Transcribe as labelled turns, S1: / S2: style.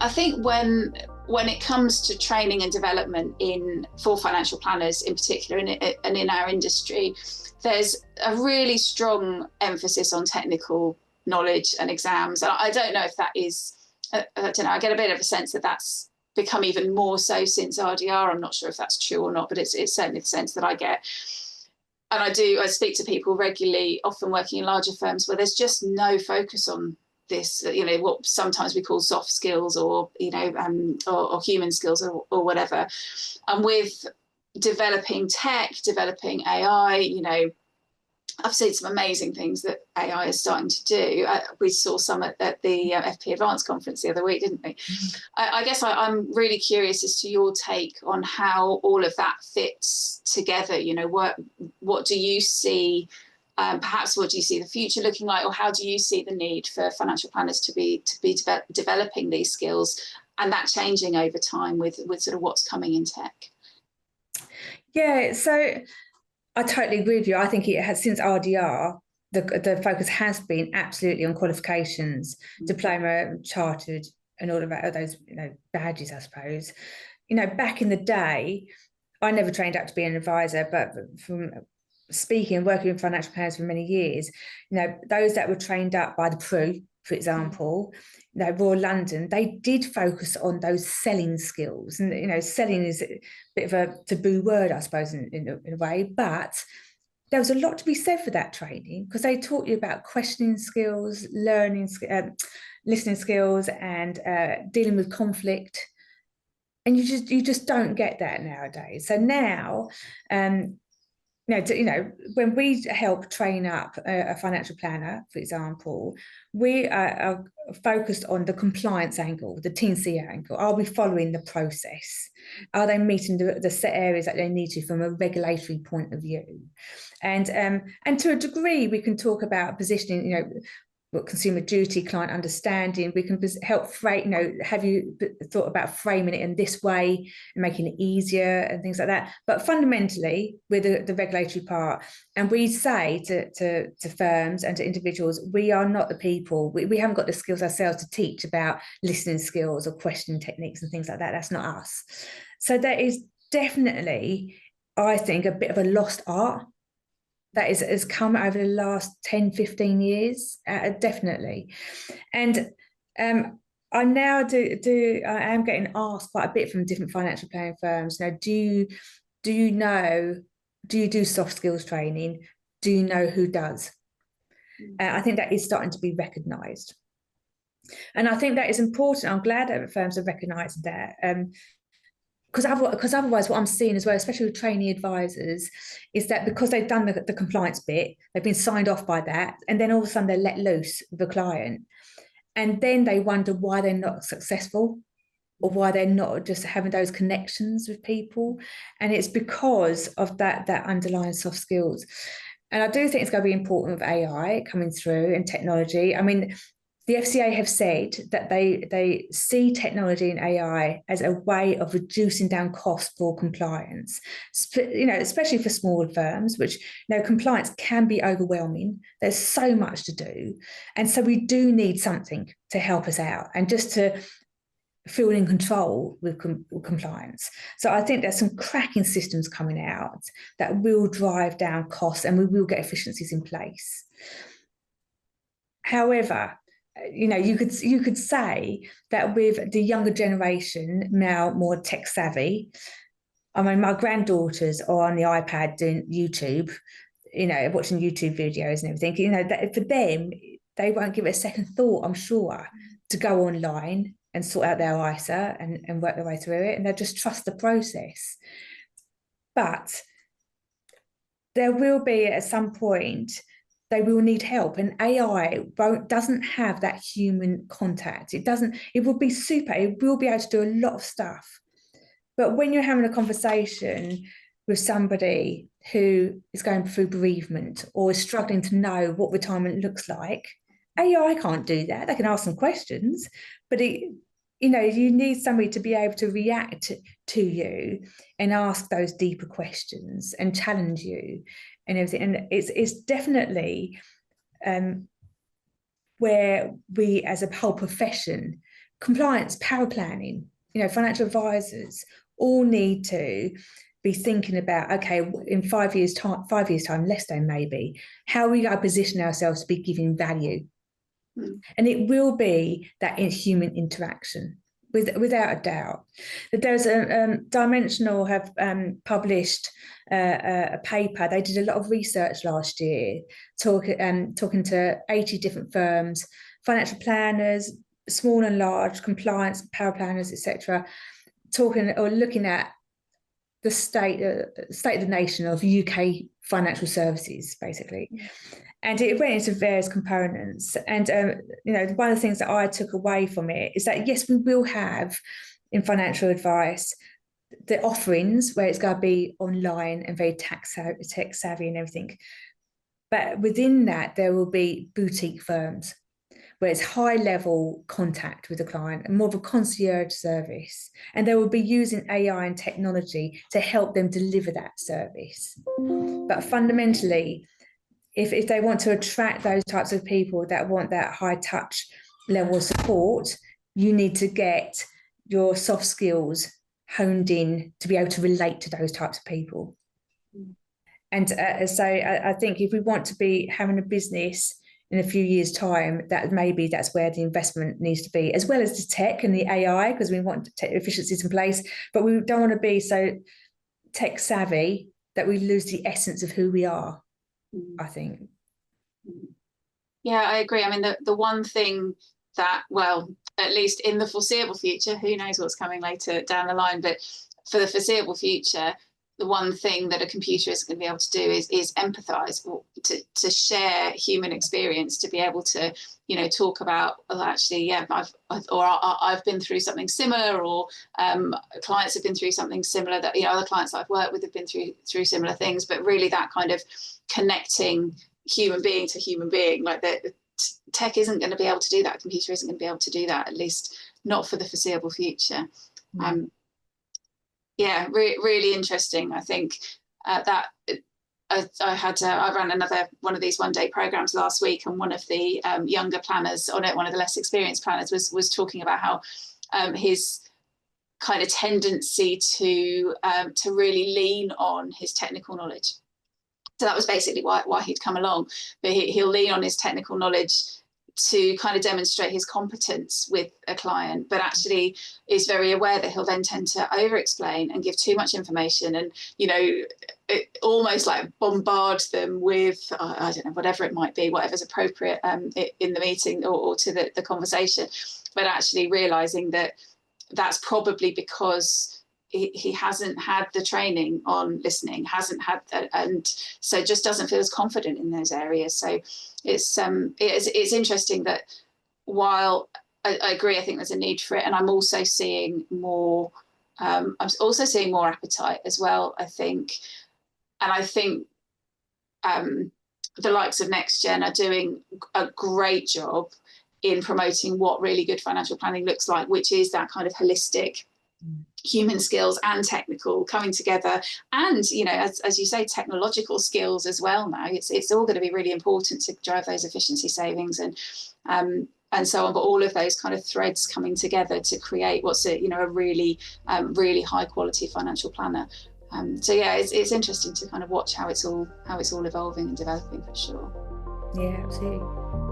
S1: I think when it comes to training and development for financial planners in particular, and in our industry, there's a really strong emphasis on technical knowledge and exams. And I don't know if that is, I don't know, I get a bit of a sense that that's become even more so since RDR. I'm not sure if that's true or not, but it's certainly the sense that I get. And I speak to people regularly, often working in larger firms, where there's just no focus on this, what sometimes we call soft skills, or or human skills, or whatever. And with developing tech, developing AI, I've seen some amazing things that AI is starting to do. We saw some at the FP Advanced conference the other week, didn't we? I guess I'm really curious as to your take on how all of that fits together. What do you see? Perhaps what do you see the future looking like, or how do you see the need for financial planners to be developing these skills, and that changing over time with sort of what's coming in tech?
S2: Yeah, so I totally agree with you. I think it has, since RDR, the focus has been absolutely on qualifications, diploma, chartered, and all of those badges, I suppose. Back in the day, I never trained up to be an advisor, but from speaking and working with financial planners for many years, those that were trained up by the Pru, for example, Royal London, they did focus on those selling skills. And, selling is a bit of a taboo word, I suppose, in a way, but there was a lot to be said for that training, because they taught you about questioning skills, listening skills, and dealing with conflict. And you just don't get that nowadays. So now, when we help train up a financial planner, for example, we are focused on the compliance angle, the T&C angle. Are we following the process? Are they meeting the set areas that they need to from a regulatory point of view? And to a degree, we can talk about positioning, what consumer duty, client understanding. We can help frame, have you thought about framing it in this way and making it easier and things like that? But fundamentally, with the regulatory part, and we say to firms and to individuals, we are not the people, we haven't got the skills ourselves to teach about listening skills or questioning techniques and things like that. That's not us. So there is definitely, I think, a bit of a lost art that has come over the last 10, 15 years, definitely. And I now I am getting asked quite a bit from different financial planning firms. Do you do soft skills training? Do you know who does? I think that is starting to be recognised. And I think that is important. I'm glad that firms are recognising that. Because otherwise what I'm seeing as well, especially with trainee advisors, is that because they've done the compliance bit, they've been signed off by that, and then all of a sudden they're let loose with a client. And then they wonder why they're not successful, or why they're not just having those connections with people. And it's because of that underlying soft skills. And I do think it's going to be important with AI coming through and technology. I mean, the FCA have said that they see technology and AI as a way of reducing down costs for compliance, especially for smaller firms, which compliance can be overwhelming. There's so much to do. And so we do need something to help us out and just to feel in control with compliance. So I think there's some cracking systems coming out that will drive down costs, and we will get efficiencies in place. However, you could say that with the younger generation now more tech savvy. I mean, my granddaughters are on the iPad doing YouTube, watching YouTube videos and everything. That for them, they won't give it a second thought, I'm sure, to go online and sort out their ISA and work their way through it, and they'll just trust the process. But there will be at some point, they will need help, and AI doesn't have that human contact. It will be super, it will be able to do a lot of stuff. But when you're having a conversation with somebody who is going through bereavement or is struggling to know what retirement looks like, AI can't do that. They can ask some questions, but you need somebody to be able to react to you and ask those deeper questions and challenge you and everything. And it's definitely where we as a whole profession compliance, power planning, financial advisors all need to be thinking about, okay, in 5 years time, less than maybe, how are we going to position ourselves to be giving value? And it will be that human interaction, without a doubt. There's Dimensional have published a paper. They did a lot of research last year, talking to 80 different firms, financial planners, small and large, compliance, power planners, etc., looking at the state of the nation of UK financial services, basically. And it went into various components. And, one of the things that I took away from it is that, yes, we will have in financial advice the offerings where it's going to be online and very tech savvy and everything. But within that, there will be boutique firms where it's high level contact with the client and more of a concierge service. And they will be using AI and technology to help them deliver that service. But fundamentally, if they want to attract those types of people that want that high touch level of support, you need to get your soft skills honed in to be able to relate to those types of people. And so I think if we want to be having a business in a few years' time, that's where the investment needs to be, as well as the tech and the AI, because we want tech efficiencies in place, but we don't want to be so tech savvy that we lose the essence of who we are, I think.
S1: Yeah, I agree. I mean, the one thing that, well, at least in the foreseeable future, who knows what's coming later down the line, but for the foreseeable future, the one thing that a computer isn't going to be able to do is empathize, or to share human experience, to be able to, talk about, well, actually, yeah, I've been through something similar, or clients have been through something similar, that other clients I've worked with have been through similar things. But really, that kind of connecting human being to human being, like the tech isn't going to be able to do that. Computer isn't going to be able to do that, at least not for the foreseeable future. Yeah, really interesting. I think that I ran another one of these one-day programs last week, and one of the younger planners on it, one of the less experienced planners, was talking about how his kind of tendency to really lean on his technical knowledge. So that was basically why he'd come along. But he'll lean on his technical knowledge to kind of demonstrate his competence with a client, but actually is very aware that he'll then tend to over-explain and give too much information, and almost like bombard them with I don't know, whatever it might be, whatever's appropriate in the meeting or to the conversation, but actually realizing that that's probably because he hasn't had the training on listening, hasn't had that, and so just doesn't feel as confident in those areas. So it's interesting that while I agree, I think there's a need for it, and I'm also seeing more appetite as well, I think. And I think the likes of Next Gen are doing a great job in promoting what really good financial planning looks like, which is that kind of holistic human skills and technical coming together, and as you say, technological skills as well. Now it's all going to be really important to drive those efficiency savings and so on, but all of those kind of threads coming together to create what's a really high quality financial planner. So yeah, it's interesting to kind of watch how it's all evolving and developing, for sure.
S2: Yeah, absolutely.